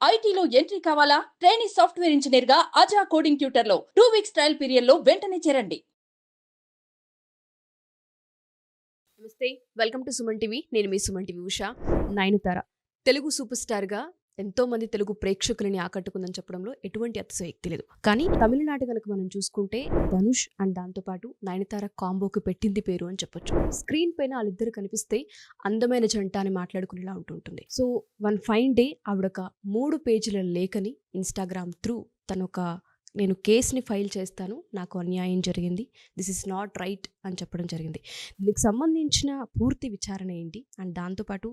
ఐటీలో ఎంట్రీ కావాలా? Training software engineer గా అజా కోడింగ్ ట్యూటర్ లో 2 వీక్స్ ట్రయల్ పీరియడ్ లో వెంటనే చేరండి. నమస్తే. Welcome to Suman TV. నేను మీ సుమన్ టీవీ ఉషా. నయనతార తెలుగు సూపర్ స్టార్గా ఎంతో మంది తెలుగు ప్రేక్షకులని ఆకట్టుకుందని చెప్పడంలో ఎటువంటి అతిశయోక్తి లేదు. కానీ తమిళనాడు కనుక మనం చూసుకుంటే ధనుష్ అండ్ దాంతోపాటు నయనతార కాంబోకి పెట్టింది పేరు అని చెప్పొచ్చు. స్క్రీన్ పైన వాళ్ళిద్దరు కనిపిస్తే అందమైన జంట అని మాట్లాడుకునేలా ఉంటుంటుంది. సో వన్ ఫైన్ డే ఆవిడొక 3 పేజీల లేఖని ఇన్స్టాగ్రామ్ త్రూ నేను కేసుని ఫైల్ చేస్తాను, నాకు అన్యాయం జరిగింది, దిస్ ఇస్ నాట్ రైట్ అని చెప్పడం జరిగింది. దీనికి సంబంధించిన పూర్తి విచారణ ఏంటి అండ్ దాంతోపాటు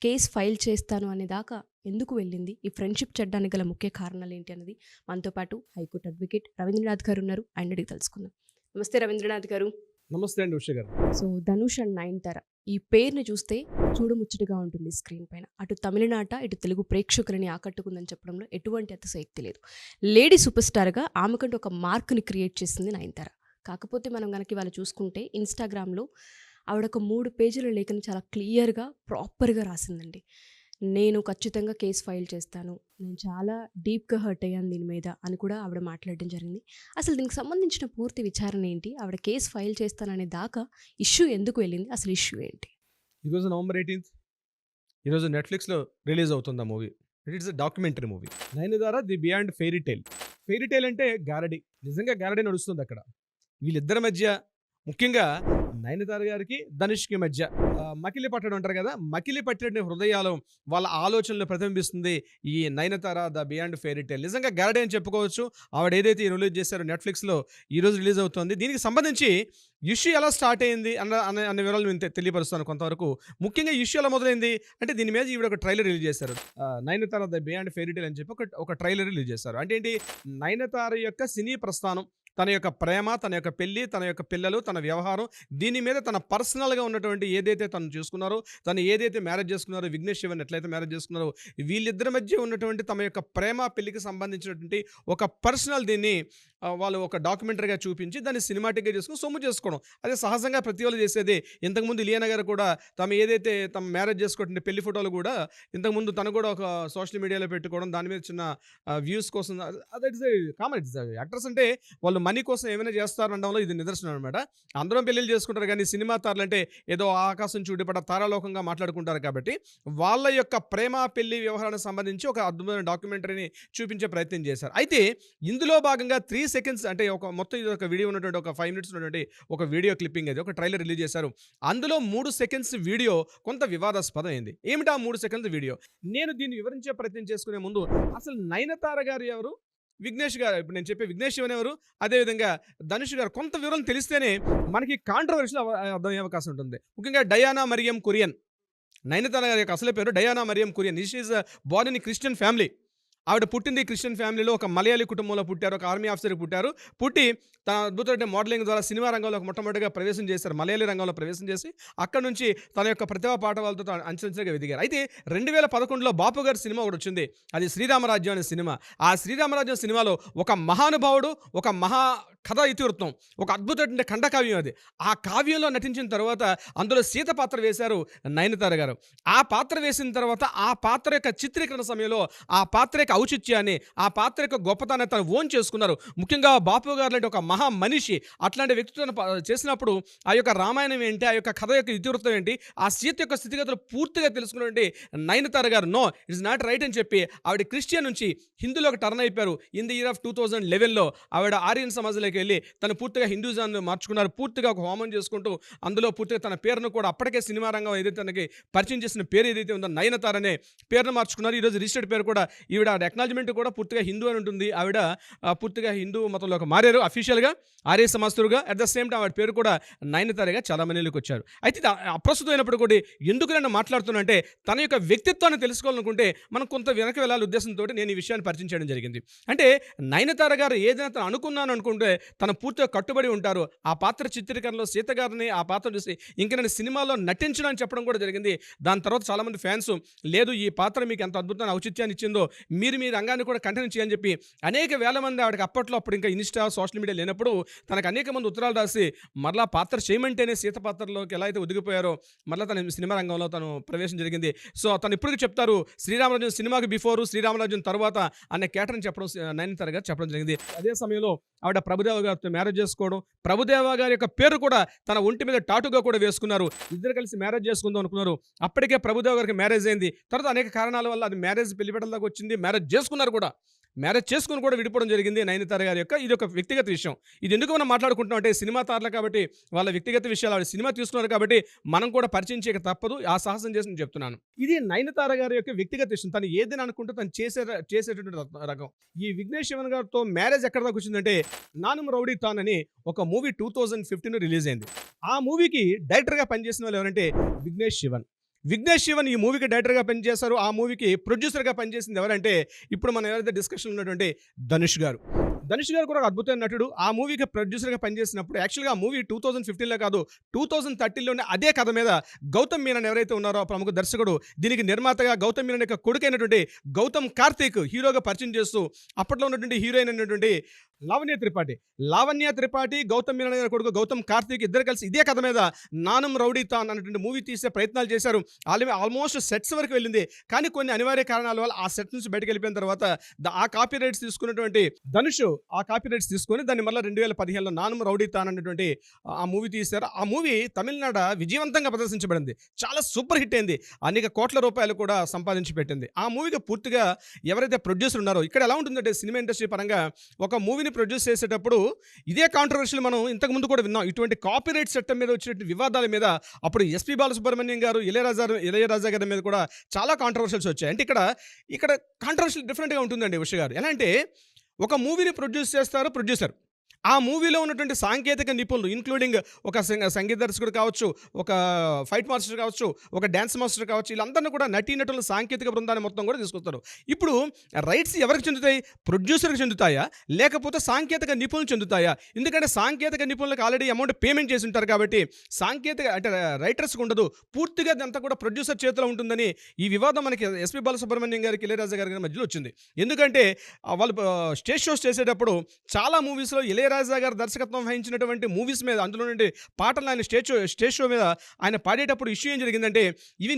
కేసు ఫైల్ చేస్తాను అనే దాకా ఎందుకు వెళ్ళింది, ఈ ఫ్రెండ్షిప్ చెడ్డానికి గల ముఖ్య కారణాలు ఏంటి అన్నది మనతో పాటు హైకోర్టు అడ్వకేట్ రవీంద్రనాథ్ గారు ఉన్నారు. ఆయన అడిగి తెలుసుకుందాం. నమస్తే రవీంద్రనాథ్ గారు. నమస్తే అండి ఉష గారు. సో ధనుష్ అండ్ నయనతార ఈ పేరుని చూస్తే చూడముచ్చటగా ఉంటుంది స్క్రీన్ పైన. అటు తమిళనాట ఇటు తెలుగు ప్రేక్షకులని ఆకట్టుకుందని చెప్పడంలో ఎటువంటి అతిశయోక్తి లేదు. లేడీ సూపర్ స్టార్గా ఆమెకంటూ ఒక మార్క్ని క్రియేట్ చేసింది నయనతార. కాకపోతే మనం కనుక ఇవాళ చూసుకుంటే ఇన్స్టాగ్రామ్లో ఆవిడ ఒక 3 పేజీల లేఖని చాలా క్లియర్గా ప్రాపర్గా రాసిందండి. నేను ఖచ్చితంగా కేసు ఫైల్ చేస్తాను, నేను చాలా డీప్గా హర్ట్ అయ్యాను దీని మీద అని కూడా ఆవిడ మాట్లాడడం జరిగింది. అసలు దీనికి సంబంధించిన పూర్తి విచారణ ఏంటి, ఆవిడ కేసు ఫైల్ చేస్తాననే దాకా ఇష్యూ ఎందుకు వెళ్ళింది, అసలు ఇష్యూ ఏంటి? ఈరోజు నవంబర్ 18th ఈరోజు నెట్ఫ్లిక్స్లో రిలీజ్ అవుతుంది ఆ movie. It's documentary movie. Nayanthara the beyond fairy tile. Fairy tile అంటే గారడీ. నిజంగా గారడీ నడుస్తుంది అక్కడ. వీళ్ళిద్దరి మధ్య, ముఖ్యంగా నయనతార గారికి ధనుష్కి మధ్య మకిలి పట్టడం అంటారు కదా, మకిలి పట్టిన హృదయాలు, వాళ్ళ ఆలోచనలు ప్రతిబింబిస్తుంది ఈ Nayanthara the beyond fairy tile. నిజంగా గారడీ అని చెప్పుకోవచ్చు. ఆవిడ ఏదైతే రిలీజ్ చేశారో నెట్ఫ్లిక్స్లో ఈరోజు రిలీజ్ అవుతుంది. దీనికి సంబంధించి ఇష్యూ ఎలా స్టార్ట్ అయింది అన్న వివరాలు నేను తెలియపరుస్తాను కొంతవరకు. ముఖ్యంగా ఇష్యూ ఎలా మొదలైంది అంటే, దీని మీద ఈవిడ ఒక ట్రైలర్ రిలీజ్ చేశారు. Nayanthara the beyond fairy tile అని చెప్పి ఒక ట్రైలర్ రిలీజ్ చేశారు. అంటే ఏంటి, నయనతార యొక్క సినీ ప్రస్థానం, తన యొక్క ప్రేమ, తన యొక్క పెళ్ళి, తన యొక్క పిల్లలు, తన వ్యవహారం, దీని మీద తన పర్సనల్గా ఉన్నటువంటి ఏదైతే తను చూసుకున్నారో, తను ఏదైతే మ్యారేజ్ చేసుకున్నారో, విఘ్నేష్ శివన్ ఎట్లయితే మ్యారేజ్ చేసుకున్నారో, వీళ్ళిద్దరి మధ్య ఉన్నటువంటి తమ యొక్క ప్రేమ పెళ్లికి సంబంధించినటువంటి ఒక పర్సనల్ దీన్ని వాళ్ళు ఒక డాక్యుమెంటరీగా చూపించి దాన్ని సినిమాటిక్గా చేసుకుని సొమ్ము చేసుకోవడం. అదే సహజంగా ప్రతి వాళ్ళు చేసేది. ఇంతకుముందు ఇలియానా గారు కూడా తమ మ్యారేజ్ చేసుకుంటే పెళ్లి ఫోటోలు కూడా ఇంతకుముందు తను కూడా ఒక సోషల్ మీడియాలో పెట్టుకోవడం, దాని మీద చిన్న వ్యూస్ కోసం, that is common. It's actors అంటే వాళ్ళు మనీ కోసం ఏమైనా చేస్తారనడంలో ఇది నిదర్శనం అనమాట. అందరం పెళ్ళిళ్ళు చేసుకుంటారు, కానీ సినిమా తారలు అంటే ఏదో ఆకాశం చూడిపడ తారాలోకంగా మాట్లాడుకుంటారు. కాబట్టి వాళ్ళ యొక్క ప్రేమ పెళ్లి వ్యవహారానికి సంబంధించి ఒక అద్భుతమైన డాక్యుమెంటరీని చూపించే ప్రయత్నం చేశారు. అయితే ఇందులో భాగంగా 3 seconds అంటే మొత్తం ఇది ఒక వీడియో ఉన్నటువంటి, ఒక 5 minutes ఉన్నటువంటి ఒక వీడియో క్లిప్పింగ్, అది ఒక ట్రైలర్ రిలీజ్ చేశారు. అందులో 3 seconds వీడియో కొంత వివాదాస్పదం అయింది. ఏమిటా 3 seconds వీడియో? నేను దీన్ని వివరించే ప్రయత్నం చేసుకునే ముందు అసలు నయనతార గారు ఎవరు, విఘ్నేష్ గారు, ఇప్పుడు నేను చెప్పే విఘ్నేష్ శివన్ ఎవరు, అదేవిధంగా ధనుష్ గారు, కొంత వివరం తెలిస్తేనే మనకి కాంట్రవర్షియల్ అర్థమయ్యే అవకాశం ఉంటుంది. ముఖ్యంగా డయానా మరియం కురియన్, నయనతార గారి యొక్క అసలు పేరు Diana Mariam Kurian. She is born in Christian family. ఆవిడ పుట్టింది క్రిస్టియన్ ఫ్యామిలీలో, ఒక మలయాళీ కుటుంబంలో పుట్టారు, ఒక ఆర్మీ ఆఫీసర్కి పుట్టారు. పుట్టి తన అద్భుతమైన మోడలింగ్ ద్వారా సినిమా రంగంలో మొట్టమొదటిగా ప్రవేశం చేశారు. మలయాళీ రంగంలో ప్రవేశం చేసి అక్కడ నుంచి తన యొక్క ప్రతిభా పాఠవాలతో అంచెలంచెలుగా ఎదిగారు. అయితే 2011లో బాపు గారి సినిమా ఒకటి వచ్చింది, అది శ్రీరామరాజ్యం అనే సినిమా. ఆ శ్రీరామరాజ్యం సినిమాలో ఒక మహానుభావుడు, ఒక మహా కథా ఇతివృత్తం, ఒక అద్భుతమైన ఖండకావ్యం అది. ఆ కావ్యంలో నటించిన తర్వాత అందులో సీత పాత్ర వేశారు నయనతార గారు. ఆ పాత్ర వేసిన తర్వాత ఆ పాత్ర యొక్క చిత్రీకరణ సమయంలో ఆ పాత్ర యొక్క ఔచిత్యాన్ని, ఆ పాత్ర యొక్క గొప్పతనాన్ని తను ఓన్ చేసుకున్నారు. ముఖ్యంగా బాపు గారు లాంటి ఒక మహా మనిషి అట్లాంటి వ్యక్తిత్వం చేసినప్పుడు ఆ యొక్క రామాయణం ఏంటి, ఆ యొక్క కథ యొక్క ఇతివృత్తం ఏంటి, ఆ సీత యొక్క స్థితిగతులు పూర్తిగా తెలుసుకున్నటువంటి నయనతార గారు నో ఇట్స్ నాట్ రైట్ అని చెప్పి ఆవిడ క్రిస్టియన్ నుంచి హిందూలోకి టర్న్ అయిపోయారు. ఇన్ ది ఇయర్ ఆఫ్ 2011లో ఆవిడ ఆర్యన్ సమాజంలోకి వెళ్ళి తను పూర్తిగా హిందూజాన్ని మార్చుకున్నారు. పూర్తిగా ఒక హోమం చేసుకుంటూ అందులో పూర్తిగా తన పేరును కూడా అప్పటికే సినిమా రంగం ఏదైతే తనకి పరిచయం చేసిన పేరు ఏదైతే ఉందో నయనతార అనే పేరును మార్చుకున్నారు. ఈరోజు రిజిస్టర్డ్ పేరు కూడా ఈవిడ అక్నాలజ్మెంట్ కూడా పూర్తిగా హిందూ అని ఉంటుంది. ఆవిడ పూర్తిగా హిందూ మతంలోకి మారారు అఫీషియల్గా, ఆర్య సమాస్తులుగా. అట్ ద సేమ్ టైం ఆవిడ పేరు కూడా నయనతారగా చాలా మందిలోకి వచ్చారు. అయితే అప్రస్తుతం అయినప్పుడు కూడా ఎందుకు నేను మాట్లాడుతున్నా అంటే, తన యొక్క వ్యక్తిత్వాన్ని తెలుసుకోవాలనుకుంటే మనం కొంత వెనక్కి వెళ్ళాలి ఉద్దేశంతో నేను ఈ విషయాన్ని పరిచయం చేయడం జరిగింది. అంటే నయనతార గారు ఏదైనా తను అనుకున్నాను అనుకుంటే తను పూర్తిగా కట్టుబడి ఉంటారు. ఆ పాత్ర చిత్రీకరణలో సీత గారిని ఆ పాత్ర చూసి ఇంక నేను సినిమాలో నటించను అని చెప్పడం కూడా జరిగింది. దాని తర్వాత చాలామంది ఫ్యాన్స్ లేదు ఈ పాత్ర మీకు ఎంత అద్భుతమైన ఔచిత్యాన్ని ఇచ్చిందో మీరు మీ రంగాన్ని కూడా కంటిన్యూ చేయని చెప్పి అనేక వేల మంది ఆవిడకి అప్పుడు ఇంకా ఇన్స్టా సోషల్ మీడియా లేనప్పుడు తనకు అనేక మంది ఉత్తరాలు రాసి మరలా పాత్ర చేయమంటేనే సీత పాత్రలోకి ఎలా అయితే ఒదిగిపోయారో మరలా తన సినిమా రంగంలో తను ప్రవేశం జరిగింది. సో తను ఇప్పటికీ చెప్తారు శ్రీరామరాజన్ సినిమాకి బిఫోర్ శ్రీరామరాజన్ తర్వాత అనే కేటర్ని చెప్పడం నయనతార గారు చెప్పడం జరిగింది. అదే సమయంలో ఆవిడ ప్రభుదేవ గారితో మ్యారేజ్ చేసుకోవడం, ప్రభుదేవ గారి యొక్క పేరు కూడా తన ఒంటి మీద టాటూగా కూడా వేసుకున్నారు. ఇద్దరు కలిసి మ్యారేజ్ చేసుకుందాం అనుకున్నారు. అప్పటికే ప్రభుదేవ గారికి మ్యారేజ్ అయింది. తర్వాత అనేక కారణాల వల్ల అది మ్యారేజ్ పెళ్లిపెట్టల దాకా వచ్చింది. మ్యారేజ్ చేసుకున్నారు కూడా. మ్యారేజ్ చేసుకుని కూడా విడిపోవడం జరిగింది నయనతార గారి యొక్క. ఇది ఒక వ్యక్తిగత విషయం. ఇది ఎందుకు మనం మాట్లాడుకుంటున్నాం అంటే సినిమా తారలు కాబట్టి వాళ్ళ వ్యక్తిగత విషయాలు ఆవిడ సినిమా తీసుకున్నారు కాబట్టి మనం కూడా పరిచయం చేయక తప్పదు. ఆ సాహసం చేసి నేను చెప్తున్నాను. ఇది నయనతార గారి యొక్క వ్యక్తిగత విషయం. తను ఏదైనా అనుకుంటే తను చేసేటువంటి రకం. ఈ విఘ్నేష్ శివన్ గారితో మ్యారేజ్ ఎక్కడ దాకా వచ్చిందంటే నానుమ్ రౌడీ తాన్ అని ఒక మూవీ 2015 రిలీజ్ అయింది. ఆ మూవీకి డైరెక్టర్గా పనిచేసిన వాళ్ళు ఎవరంటే విఘ్నేష్ శివన్. విఘ్నేష్ శివన్ ఈ మూవీకి డైరెక్టర్గా పనిచేశారు. ఆ మూవీకి ప్రొడ్యూసర్గా పనిచేసింది ఎవరంటే ఇప్పుడు మనం ఎవరైతే డిస్కషన్ ఉన్నటువంటి ధనుష్ గారు. ధనుష్ గారు కూడా ఒక అద్భుతమైన నటుడు. ఆ మూవీకి ప్రొడ్యూసర్గా పనిచేసినప్పుడు యాక్చువల్గా ఆ మూవీ 2015లో కాదు 2013లోనే అదే కథ మీద గౌతమ్ మీనన్ ఎవరైతే ఉన్నారో ప్రముఖ దర్శకుడు దీనికి నిర్మాతగా గౌతమ్ మీనన్ యొక్క కొడుకైనటువంటి గౌతమ్ కార్తీక్ హీరోగా పరిచయం చేస్తూ అప్పట్లో ఉన్నటువంటి హీరోయిన్ అయినటువంటి లావణ్య త్రిపాఠి గౌతమ్ మీనన్ గారి కొడుకు గౌతమ్ కార్తీక్ ఇద్దరు కలిసి ఇదే కథ మీద నానుమ్ రౌడీ తాన్ అన్నటువంటి మూవీ తీసే ప్రయత్నాలు చేశారు. ఆల్మోస్ట్ సెట్స్ వరకు వెళ్ళింది. కానీ కొన్ని అనివార్య కారణాల వల్ల ఆ సెట్ నుంచి బయటకు వెళ్ళిపోయిన తర్వాత ఆ కాపీ రైట్స్ తీసుకున్నటువంటి ధనుష్ ఆ కాపీ రైట్స్ తీసుకొని దాన్ని మళ్ళీ 2015లో నానుమ్ రౌడీ తాన్ అన్నటువంటి ఆ మూవీ తీశారు. ఆ మూవీ తమిళనాడు విజయవంతంగా ప్రదర్శించబడింది. చాలా సూపర్ హిట్ అయింది. అనేక కోట్ల రూపాయలు కూడా సంపాదించి పెట్టింది. ఆ మూవీకి పూర్తిగా ఎవరైతే ప్రొడ్యూసర్ ఉన్నారో ఇక్కడ ఎలా ఉంటుందంటే సినిమా ఇండస్ట్రీ పరంగా ఒక మూవీని ప్రొడ్యూస్ చేసేటప్పుడు ఇదే కాంట్రవర్షియల్ మనం ఇంతకుముందు కూడా విన్నాం. ఇటువంటి కాపీరైట్ చట్టం మీద వచ్చినటువంటి వివాదాల మీద అప్పుడు ఎస్పి బాలసుబ్రహ్మణ్యం గారు ఇళయరాజా గారి మీద కూడా చాలా కాంట్రవర్షియల్స్ వచ్చాయి. అంటే ఇక్కడ కాంట్రవర్షియల్ డిఫరెంట్గా ఉంటుందండి ఉష గారు. ఎలా అంటే ఒక మూవీని ప్రొడ్యూస్ చేస్తారు ప్రొడ్యూసర్. ఆ మూవీలో ఉన్నటువంటి సాంకేతిక నిపుణులు ఇంక్లూడింగ్ ఒక సంగీత దర్శకుడు కావచ్చు, ఒక ఫైట్ మాస్టర్ కావచ్చు, ఒక డ్యాన్స్ మాస్టర్ కావచ్చు, వీళ్ళందరినీ కూడా నటీనటుల సాంకేతిక బృందాన్ని మొత్తం కూడా తీసుకొస్తారు. ఇప్పుడు రైట్స్ ఎవరికి చెందుతాయి? ప్రొడ్యూసర్కి చెందుతాయా లేకపోతే సాంకేతిక నిపుణులు చెందుతాయా? ఎందుకంటే సాంకేతిక నిపుణులకు ఆల్రెడీ అమౌంట్ పేమెంట్ చేసి ఉంటారు కాబట్టి సాంకేతిక అంటే రైటర్స్కి ఉండదు. పూర్తిగా అదంతా కూడా ప్రొడ్యూసర్ చేతిలో ఉంటుందని ఈ వివాదం మనకి ఎస్పి బాలసుబ్రహ్మణ్యం గారికి ఇళయరాజా గారి మధ్యలో వచ్చింది. ఎందుకంటే వాళ్ళు స్టేజ్ షోస్ చేసేటప్పుడు చాలా మూవీస్లో ఇళయరాజా గారు దర్శకత్వం వహించినటువంటి మూవీస్ మీద అందులో నుండి పాటలు ఆయన స్టేజ్ షో మీద ఆయన పాడేటప్పుడు ఇష్యూ ఏం జరిగిందంటే ఇవి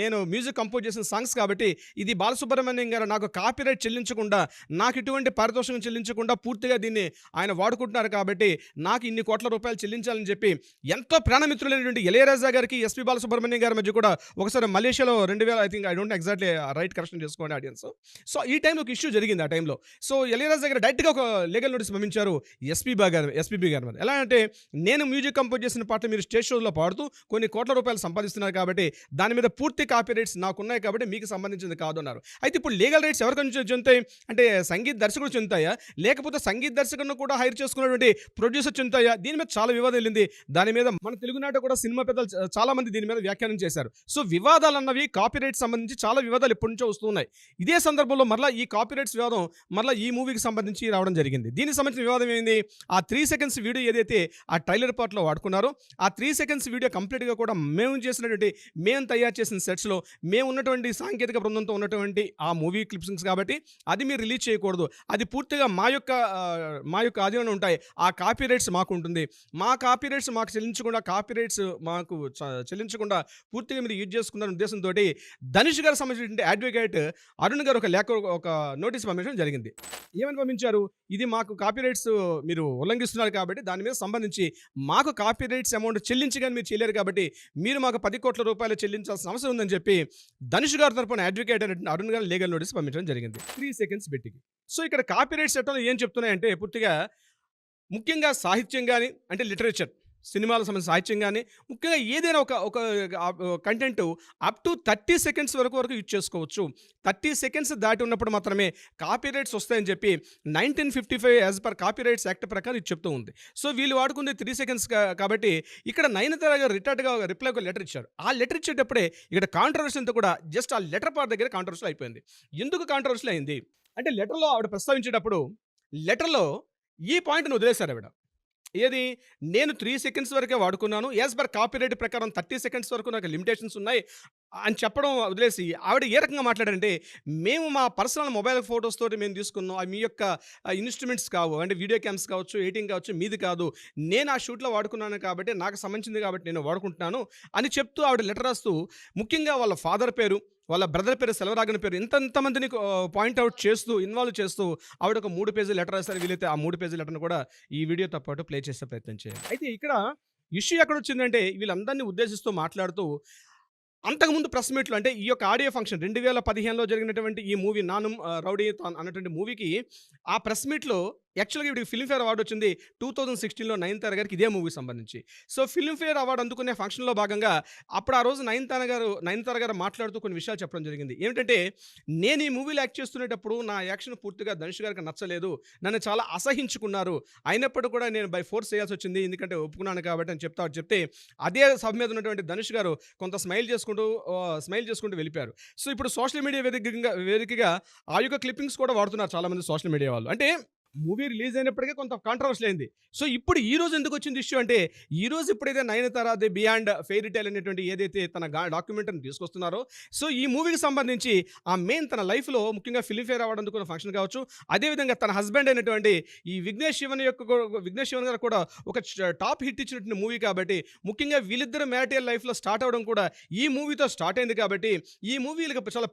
నేను మ్యూజిక్ కంపోజ్ చేసిన సాంగ్స్ కాబట్టి ఇది బాలసుబ్రహ్మణ్యం గారు నాకు కాపీరైట్ చెల్లించకుండా నాకు ఇటువంటి పారితోషికం చెల్లించకుండా పూర్తిగా దీన్ని ఆయన వాడుకుంటున్నారు కాబట్టి నాకు ఇన్ని కోట్ల రూపాయలు చెల్లించాలని చెప్పి ఎంతో ప్రాణమిత్రులైనటువంటి ఇళయరాజా గారికి ఎస్పి బాలసుబ్రహ్మణ్యం గారి మధ్య కూడా ఒకసారి మలేషియాలో 2000 I think I don't exactly right correction చేసుకోండి ఆడియన్స్. సో ఈ టైంలో ఒక ఇష్యూ జరిగింది. ఆ టైంలో సో ఇళయరాజా గారు డైరెక్ట్గా ఒక లీగల్ నోటీస్ పంపించారు ఎస్పీబీ గారి మీద. ఎలా అంటే నేను మ్యూజిక్ కంపోజ్ చేసిన పాటలు మీరు స్టేజ్ షోలో పాడుతూ కొన్ని కోట్ల రూపాయలు సంపాదిస్తున్నారు కాబట్టి దాని మీద పూర్తి కాపీ రైట్స్ నాకున్నాయి కాబట్టి మీకు సంబంధించింది కాదు అన్నారు. అయితే ఇప్పుడు లీగల్ రైట్స్ ఎవరికి చెందుతాయి అంటే సంగీత దర్శకుడు చెందుతాయా లేకపోతే సంగీత దర్శకుడిని కూడా హైర్ చేసుకున్నటువంటి ప్రొడ్యూసర్ చెందుతాయా? దీని మీద చాలా వివాదం వెళ్ళింది. దాని మీద మన తెలుగునాట కూడా సినిమా పెద్దలు చాలా మంది దీని మీద వ్యాఖ్యానం చేశారు. సో వివాదాలు అన్నవి కాపీ రైట్స్ సంబంధించి చాలా వివాదాలు ఎప్పటి నుంచో వస్తున్నాయి. ఇదే సందర్భంలో మరలా ఈ కాపీ రైట్స్ వివాదం మరలా ఈ మూవీకి సంబంధించి రావడం జరిగింది. దీనికి సంబంధించిన వివాదం ఏంది? ఆ 3 seconds వీడియో ఏదైతే ఆ ట్రైలర్ పార్ట్లో వాడుకున్నారో ఆ 3 seconds వీడియో కంప్లీట్గా కూడా మేము తయారు చేసిన సెట్స్లో మేము ఉన్నటువంటి సాంకేతిక బృందంతో ఉన్నటువంటి ఆ మూవీ క్లిప్సింగ్స్ కాబట్టి అది మీరు రిలీజ్ చేయకూడదు. అది పూర్తిగా మా యొక్క ఆధీనంలో ఉంటాయి. ఆ కాపీ రైట్స్ మాకు ఉంటుంది. మా కాపీ రైట్స్ మాకు చెల్లించకుండా పూర్తిగా మీరు యూజ్ చేసుకున్న ఉద్దేశంతో ధనుష్ గారు సంబంధించిన అడ్వకేట్ అరుణ్ గారు ఒక నోటీస్ పంపించడం జరిగింది. ఏమని పంపించారు? ఇది మాకు కాపీ రైట్స్ మీరు ఉల్లంఘిస్తున్నారు కాబట్టి దాని మీద సంబంధించి మాకు కాపీ రైట్స్ అమౌంట్ చెల్లించగానే మీరు చేయలేరు కాబట్టి మీరు మాకు 10 కోట్ల రూపాయలు చెల్లించాల్సిన అవసరం ఉందని చెప్పి ధనుష్ గారి తరపున అడ్వకేట్ అరుణ్ గారు లీగల్ నోటీస్ పంపించడం జరిగింది 3 seconds బెట్టికి. సో ఇక్కడ కాపీ రైట్స్ చట్టంలో ఏం చెప్తున్నాయంటే పూర్తిగా ముఖ్యంగా సాహిత్యం కానీ అంటే లిటరేచర్ సినిమాలకు సంబంధించిన సాహిత్యం కానీ ముఖ్యంగా ఏదైనా ఒక కంటెంట్ అప్ టు 30 seconds వరకు యూజ్ చేసుకోవచ్చు. 30 seconds దాటి ఉన్నప్పుడు మాత్రమే కాపీ రైట్స్ వస్తాయని చెప్పి 1955 as per copy rights act ప్రకారం ఇది చెప్తూ ఉంది. సో వీళ్ళు వాడుకుంది 3 seconds కాబట్టి ఇక్కడ నయనతార గారు రిప్లై ఒక లెటర్ ఇచ్చారు. ఆ లెటర్ ఇచ్చేటప్పుడే ఇక్కడ కాంట్రవర్సీ అంతా కూడా జస్ట్ ఆ లెటర్ పార్ట్ దగ్గర కాంట్రవర్సీ అయిపోయింది. ఎందుకు కాంట్రవర్సీ అయింది అంటే లెటర్లో ఆవిడ ప్రస్తావించేటప్పుడు లెటర్లో ఈ పాయింట్‌ని వదిలేసారు ఆవిడ. ఏది? నేను 3 సెకండ్స్ వరకే వాడుకున్నాను. యాస్ పర్ కాపీరైట్ ప్రకారం 30 సెకండ్స్ వరకు నాకు లిమిటేషన్స్ ఉన్నాయి అని చెప్పడం వదిలేసి, ఆవిడ ఏ రకంగా మాట్లాడారంటే, మేము మా పర్సనల్ మొబైల్ ఫోటోస్ తోటి మేము తీసుకున్నాం. అవి మీ యొక్క ఇన్‌స్ట్రుమెంట్స్ కావు. అంటే వీడియో క్యామ్స్ కావచ్చు, ఎడిటింగ్ కావచ్చు, మీది కాదు. నేను ఆ షూట్‌లో వాడుకున్నాను కాబట్టి, నాకు సంబంధించింది కాబట్టి నేను వాడుకుంటున్నాను అని చెప్తూ ఆవిడ లెటర్ రాస్తూ, ముఖ్యంగా వాళ్ళ ఫాదర్ పేరు, వాళ్ళ బ్రదర్ పేరు సెల్వరాగన్ పేరు ఇంతమందిని పాయింట్ అవుట్ చేస్తూ, ఇన్వాల్వ్ చేస్తూ ఆవిడ ఒక 3 పేజీల లెటర్ రాశారు. వీలైతే ఆ 3 పేజీల లెటర్‌ని కూడా ఈ వీడియోతో పాటు ప్లే చేసే ప్రయత్నం చేయండి. అయితే ఇక్కడ ఇష్యూ ఎక్కడొచ్చిందంటే, వీళ్ళందరిని ఉద్దేశిస్తూ మాట్లాడుతూ అంతకుముందు ప్రెస్ మీట్‌లో అంటే ఈ యొక్క ఆడియో ఫంక్షన్ 2015లో జరిగినటువంటి ఈ మూవీ 'నాను రౌడీతాన్' అన్నటువంటి మూవీకి ఆ ప్రెస్ మీట్‌లో యాక్చువల్‌గా ఈవిడకి ఫిల్మ్‌ఫేర్ అవార్డ్ వచ్చింది 2016లో నయనతార గారికి ఇదే మూవీకి సంబంధించి. సో, ఫిల్మ్‌ఫేర్ అవార్డ్ అందుకునే ఫంక్షన్‌లో భాగంగా అప్పుడు ఆ రోజు నయనతార గారు మాట్లాడుతూ కొన్ని విషయాలు చెప్పడం జరిగింది. ఏమిటంటే, నేను ఈ మూవీలో యాక్ట్ చేస్తునేటప్పుడు నా యాక్షన్ పూర్తిగా ధనుష్ గారికి నచ్చలేదు. నన్ను చాలా అసహించుకున్నారు. అయినప్పటికీ కూడా నేను బై ఫోర్స్ చేయాల్సి వచ్చింది. ఎందుకంటే ఒప్పుకున్నాను కాబట్టి అని చెప్తే అదే సభ మీద ఉన్నటువంటి ధనుష్ గారు కొంత స్మైల్ చేసుకుంటూ వెళ్ళిపోయారు. సో, ఇప్పుడు సోషల్ మీడియా వేదికగా ఆ యొక్క క్లిప్పింగ్స్ కూడా వాడుతున్నారు చాలామంది సోషల్ మీడియా వాళ్ళు. అంటే మూవీ రిలీజ్ అయినప్పటికీ కొంత కాంట్రవర్సీ అయింది. సో, ఇప్పుడు ఈ రోజు ఎందుకు వచ్చింది ఇష్యూ అంటే, ఈ రోజు ఎప్పుడైతే Nayanthara the beyond fairy tale అనేటువంటి ఏదైతే తన డాక్యుమెంటరీని తీసుకొస్తున్నారో, సో ఈ మూవీకి సంబంధించి ఆ మెయిన్ తన లైఫ్‌లో ముఖ్యంగా ఫిల్మ్‌ఫేర్ అవార్డ్ అందుకున్న ఫంక్షన్ కావచ్చు, అదేవిధంగా తన హస్బెండ్ అయినటువంటి ఈ విఘ్నేష్ శివన్ గారు కూడా ఒక టాప్ హిట్ ఇచ్చినటువంటి మూవీ కాబట్టి, ముఖ్యంగా వీళ్ళిద్దరు మ్యారిటల్ లైఫ్‌లో స్టార్ట్ అవ్వడం కూడా ఈ మూవీతో స్టార్ట్ అయింది కాబట్టి, ఈ మూవీ వీళ్ళకి చాలా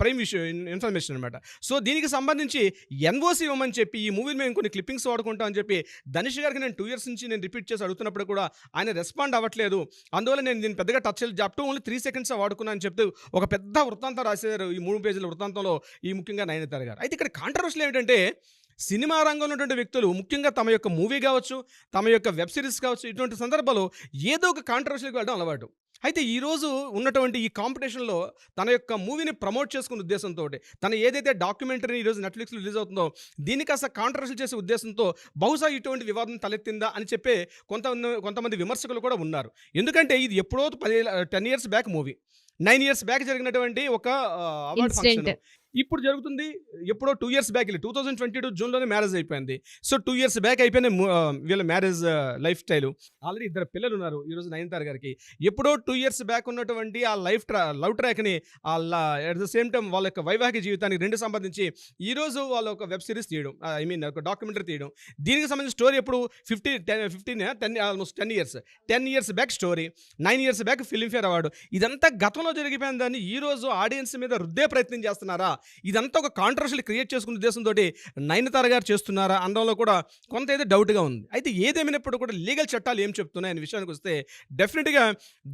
ప్రైమ్ విషయం ఇన్ఫర్మేషన్ అనమాట. సో, దీనికి సంబంధించి ఎన్ఓసీ ఇవ్వమని చెప్పి ఈ మూవీని మేము కొన్ని క్లిప్పింగ్స్ వాడుకుంటాం అని చెప్పి ధనుష్ గారికి నేను 2 ఇయర్స్ నుంచి నేను రిపీట్ చేసి అడుగుతున్నప్పుడు కూడా ఆయన రెస్పాండ్ అవ్వట్లేదు. అందువల్ల నేను దీన్ని పెద్దగా టచ్ చేయలేదు. అప్ టు ఓన్లీ 3 సెకండ్స్ వాడుకున్నా అని చెప్తూ ఒక పెద్ద వృత్తాంతం రాశారు. ఈ 3 పేజీల వృత్తాంతంలో ఈ ముఖ్యంగా నయనతార గారు. అయితే ఇక్కడ కాంట్రవర్సీ ఏమిటంటే, సినిమా రంగంలో ఉన్నటువంటి వ్యక్తులు ముఖ్యంగా తమ యొక్క మూవీ కావచ్చు, తమ యొక్క వెబ్ సిరీస్ కావచ్చు, ఇటువంటి సందర్భాల్లో ఏదో ఒక కాంట్రవర్సీకి వెళ్ళడం అలవాటు. అయితే ఈరోజు ఉన్నటువంటి ఈ కాంపిటీషన్‌లో తన యొక్క మూవీని ప్రమోట్ చేసుకునే ఉద్దేశంతోటి, తను ఏదైతే డాక్యుమెంటరీ ఈరోజు నెట్‌ఫ్లిక్స్‌లో రిలీజ్ అవుతుందో, దీన్ని కాస్త కాంట్రవర్సీ చేసే ఉద్దేశంతో బహుశా ఇటువంటి వివాదం తలెత్తిందా అని చెప్పే కొంతమంది విమర్శకులు కూడా ఉన్నారు. ఎందుకంటే ఇది ఎప్పుడో 10 years back movie. 9 years back జరిగినటువంటి ఒక అవార్డ్ ఇన్సిడెంట్. ఫంక్షన్ ఇప్పుడు జరుగుతుంది. ఎప్పుడో 2 ఇయర్స్ బ్యాక్ 2022 జూన్‌లోనే మ్యారేజ్ అయిపోయింది. సో, 2 ఇయర్స్ బ్యాక్ అయిపోయిన వీళ్ళ మ్యారేజ్ లైఫ్ స్టైలు. ఆల్రెడీ 2 పిల్లలు ఉన్నారు ఈరోజు నయనతార గారికి. ఎప్పుడో 2 ఇయర్స్ బ్యాక్ ఉన్నటువంటి ఆ లవ్ ట్రాక్‌ని ఎట్ ద సేమ్ టైమ్ వాళ్ళ యొక్క వైవాహిక జీవితానికి 2 సంబంధించి ఈరోజు వాళ్ళ ఒక వెబ్ సిరీస్ తీయడం, ఒక డాక్యుమెంటరీ తీయడం. దీనికి సంబంధించిన స్టోరీ ఎప్పుడు 10 years 10 years back story, 9 years back Filmfare award. ఇదంతా గతంలో జరిగిపోయిన దాన్ని ఈరోజు ఆడియన్స్ మీద రుద్దే ప్రయత్నం చేస్తున్నారా? ఇదంతా ఒక కాంట్రవర్సీని క్రియేట్ చేసుకునే ఉద్దేశంతో నయనతార గారు చేస్తున్నారా అనడంలో కూడా కొంత ఏదో డౌట్గా ఉంది. అయితే ఏదేమైనప్పుడు కూడా లీగల్ చట్టాలు ఏం చెప్తున్నాయి అనే విషయానికి వస్తే, డెఫినెట్గా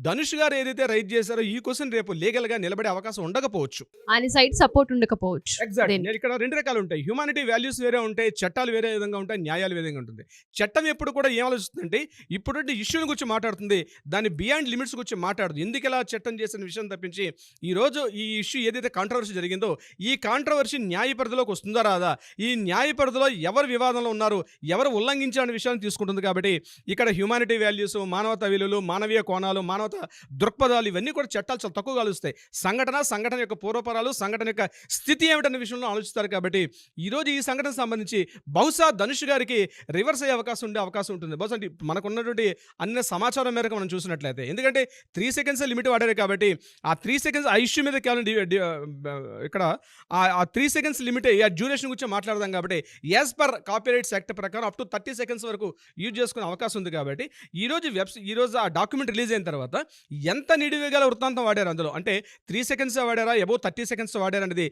ధనుష్ గారు ఏదైతే రైట్ చేశారో ఈ క్వశ్చన్ రేపు లీగల్గా నిలబడే అవకాశం ఉండకపోవచ్చు. ఆయన సైడ్ సపోర్ట్ ఉండకపోవచ్చు. ఎగ్జాక్ట్. దేనికి? నేను ఇక్కడ 2 రకాలు ఉంటాయి. హ్యూమానిటీ వాల్యూస్ వేరే ఉంటాయి, చట్టాలు వేరే విధంగా ఉంటాయి, న్యాయాలు వేరే విధంగా ఉంటుంది. చట్టం ఎప్పుడు కూడా ఏం ఆలోచిస్తుందంటే, ఇప్పుడుంటే ఇష్యూని గురించి మాట్లాడుతుంది, దాని బియాండ్ లిమిట్స్ గురించి మాట్లాడుతుంది. ఎందుకు ఇలా చట్టం చేసిన విషయం తప్పించి, ఈరోజు ఈ ఇష్యూ ఏదైతే కాంట్రవర్సీ జరిగిందో, ఈ కాంట్రవర్సీ న్యాయ పరిధిలోకి వస్తుందా రాదా, ఈ న్యాయ పరిధిలో ఎవరు వివాదంలో ఉన్నారు, ఎవరు ఉల్లంఘించాలనే విషయాన్ని తీసుకుంటుంది. కాబట్టి ఇక్కడ హ్యూమానిటీ వాల్యూస్, మానవతా విలువలు, మానవీయ కోణాలు, మానవత దృక్పథాలు ఇవన్నీ కూడా చట్టాలు చాలా తక్కువగా ఆలోచిస్తాయి. సంఘటన యొక్క పూర్వపరాలు, సంఘటన యొక్క స్థితి ఏమిటనే విషయంలో ఆలోచిస్తారు. కాబట్టి ఈరోజు ఈ సంఘటన సంబంధించి బహుశా ధనుష్ గారికి రివర్స్ అయ్యే అవకాశం ఉంటుంది. బహుశా మనకున్నటువంటి అన్ని సమాచారం మేరకు మనం చూసినట్లయితే, ఎందుకంటే 3 సెకండ్స్ లిమిట్ వాడారు కాబట్టి ఆ 3 సెకండ్స్ ఆ ఇష్యూ మీద కేవలం ఇక్కడ ఆ 3 సెకండ్స్ లిమిట్ ఆ డ్యూరేషన్ గురించి మాట్లాడదాం. కాబట్టి యాజ్ పర్ కాపీరైట్స్ యాక్ట్ ప్రకారం అప్ టు 30 సెకండ్స్ వరకు యూజ్ చేసుకునే అవకాశం ఉంది. కాబట్టి ఈరోజు ఆ డాక్యుమెంట్ రిలీజ్ అయిన తర్వాత ఎంత నిడివేగల వృత్తాంతం వాడారు అందులో, అంటే 3 సెకండ్స్ వాడారా, అబౌవ్ 30 సెకండ్స్ వాడారు అనేది.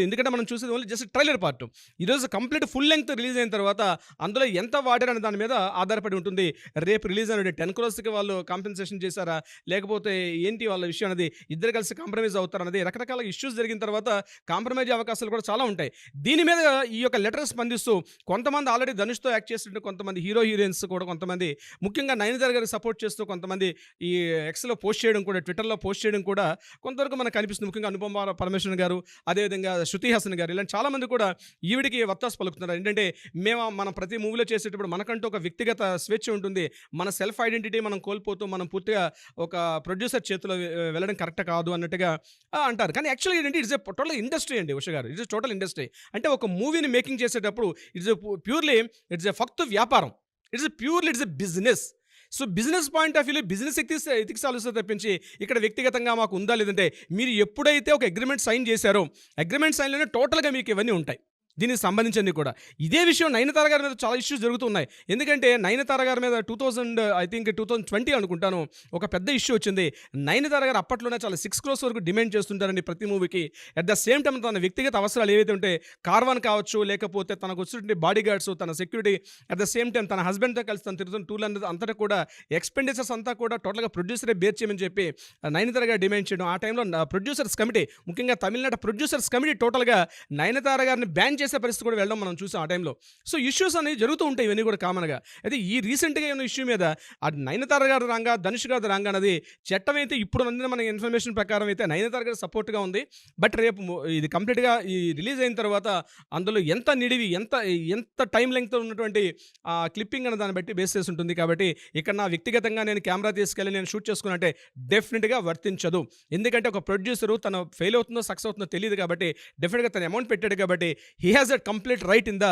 ఎందుకంటే మనం చూసేది ఓన్లీ జస్ట్ ట్రైలర్ పార్ట్. ఈరోజు కంప్లీట్ ఫుల్ లెంగ్త్ రిలీజ్ అయిన తర్వాత అందులో ఎంత వాడారు అనే దాని మీద ఆధారపడి ఉంటుంది. రేపు రిలీజ్ అనేది 10 crores వాళ్ళు కాంపెన్సేషన్ చేశారా, లేకపోతే ఏంటి వాళ్ళ విషయం అనేది, ఇద్దరు కలిసి కాంప్రమైజ్ అవుతారు అనేది, రకరకాల ఇష్యూస్ జరిగిన తర్వాత కాంప్రమైజ్ అవకాశాలు కూడా చాలా ఉంటాయి. దీని మీద ఈ యొక్క లెటర్ స్పందిస్తూ కొంతమంది ఆల్రెడీ ధనుష్తో యాక్ట్ చేస్తుంటే కొంతమంది హీరోయిన్స్ కూడా, కొంతమంది ముఖ్యంగా నయనతార గారికి సపోర్ట్ చేస్తూ కొంతమంది ఈ ఎక్స్లో పోస్ట్ చేయడం కూడా, ట్విట్టర్లో పోస్ట్ చేయడం కూడా కొంతవరకు మనకు కనిపిస్తుంది. ముఖ్యంగా అనుపమ పరమేశ్వరన్ గారు, అదేవిధంగా శృతి హాసన్ గారు, ఇలాంటి చాలామంది కూడా ఈవిడికి వత్తాసు పలుకుతున్నారు. ఏంటంటే, మనం ప్రతి మూవీలో చేసేటప్పుడు మనకంటూ ఒక వ్యక్తిగత స్వేచ్ఛ ఉంటుంది. మన సెల్ఫ్ ఐడెంటిటీ మనం కోల్పోతూ మనం పూర్తిగా ఒక ప్రొడ్యూసర్ చేతిలో వెళ్ళడం కరెక్ట్ కాదు అన్నట్టుగా అంటారు. కానీ యాక్చువల్గా ఏంటంటే it's a total industry. Industry అండి ఉష గారు. It's total industry. అంటే ఒక మూవీని మేకింగ్ చేసేటప్పుడు ఇట్స్ ప్యూర్లీ ఇట్స్ ఎ ఫక్తు వ్యాపారం. It's a business. So business point of వ్యూలో బిజినెస్ ఎథిక్స్ ఆలోచిస్తే తప్పించి ఇక్కడ వ్యక్తిగతంగా మాకు ఉందా లేదంటే మీరు ఎప్పుడైతే ఒక అగ్రిమెంట్ సైన్ చేశారో అగ్రిమెంట్ సైన్లోనే టోటల్గా మీకు ఇవన్నీ ఉంటాయి దీనికి సంబంధించింది కూడా. ఇదే విషయం నయనతార గారి మీద చాలా ఇష్యూస్ జరుగుతున్నాయి. ఎందుకంటే నయనతార గారి మీద 2020 అనుకుంటాను ఒక పెద్ద ఇష్యూ వచ్చింది. నయనతార గారు అప్పట్లోనే చాలా 6 crores వరకు డిమాండ్ చేస్తుంటారండి ప్రతి మూవీకి. అట్ ద సేమ్ టైం తన వ్యక్తిగత అవసరాలు ఏవైతే ఉంటే కార్వాన్ కావచ్చు, లేకపోతే తనకు వచ్చినటువంటి బాడీ గార్డ్స్, తన security, at the same time తన హస్బెండ్తో కలిసి తను తిరుగుతున్న టూల్ అనేది అంతటా కూడా ఎక్స్పెండిచర్స్ అంతా కూడా టోటల్గా ప్రొడ్యూసరే బేర్ చేయమని చెప్పి నయనతార గారు డిమాండ్ చేయడం. ఆ టైంలో ప్రొడ్యూసర్స్ కమిటీ, ముఖ్యంగా తమిళనాడు ప్రొడ్యూసర్స్ కమిటీ టోటల్గా నయనతార గారిని బ్యాన్ చేసే పరిస్థితి కూడా వెళ్ళడం మనం చూసాం ఆ టైంలో. సో ఇష్యూస్ అనేవి జరుగుతూ ఉంటాయి ఇవన్నీ కూడా కామన్గా. అయితే ఈ రీసెంట్గా ఉన్న ఇష్యూ మీద అది నయనతార గారు రాంగా, ధనుష్ గారు రాంగా అన్నది చట్టం అయితే ఇప్పుడు అందిన మన ఇన్ఫర్మేషన్ ప్రకారం అయితే నయనతార గారు సపోర్ట్గా ఉంది. బట్ రేపు ఇది కంప్లీట్గా ఈ రిలీజ్ అయిన తర్వాత అందులో ఎంత నిడివి, ఎంత టైం లెంగ్త్ ఉన్నటువంటి క్లిప్పింగ్ అన్న దాన్ని బట్టి బేస్ చేసి ఉంటుంది. కాబట్టి ఇక్కడ నా వ్యక్తిగతంగా నేను కెమెరా తీసుకెళ్ళి నేను షూట్ చేసుకున్నట్టే డెఫినెట్గా వర్తించదు. ఎందుకంటే ఒక ప్రొడ్యూసరు తను ఫెయిల్ అవుతుందో సక్సెస్ అవుతుందో తెలియదు కాబట్టి డెఫినెట్గా తను అమౌంట్ పెట్టాడు కాబట్టి he has a complete right in the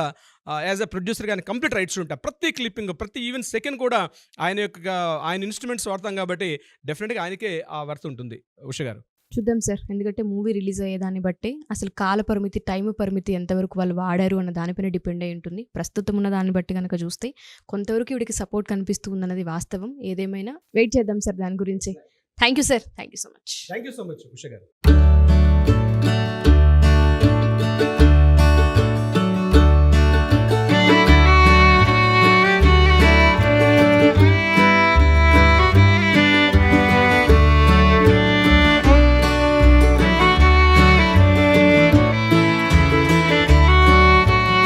as a producer కానీ కంప్లీట్ రైట్స్ ఉంటాయి. ప్రతి క్లిప్పింగ్, ప్రతి ఈవెన్ సెకండ్ కూడా ఆయన ఇన్స్ట్రుమెంట్స్ వాడతాం కాబట్టి డెఫినెట్గా ఆయనకే ఆ వర్త్ ఉంటుంది. ఉష గారు చూద్దాం సార్, ఎందుకంటే మూవీ రిలీజ్ అయ్యేదాన్ని బట్టి అసలు కాల పరిమితి, టైం పరిమితి ఎంతవరకు వాళ్ళు వాడారు అన్న దానిపైన డిపెండ్ అయి ఉంటుంది. ప్రస్తుతం ఉన్న దాన్ని బట్టి కనుక చూస్తే కొంతవరకు ఇవిడికి సపోర్ట్ కనిపిస్తుంది అన్నది వాస్తవం. ఏదేమైనా వెయిట్ చేద్దాం సార్ దాని గురించి. Thank you sir, thank you so much. Thank you so much Usha గారు.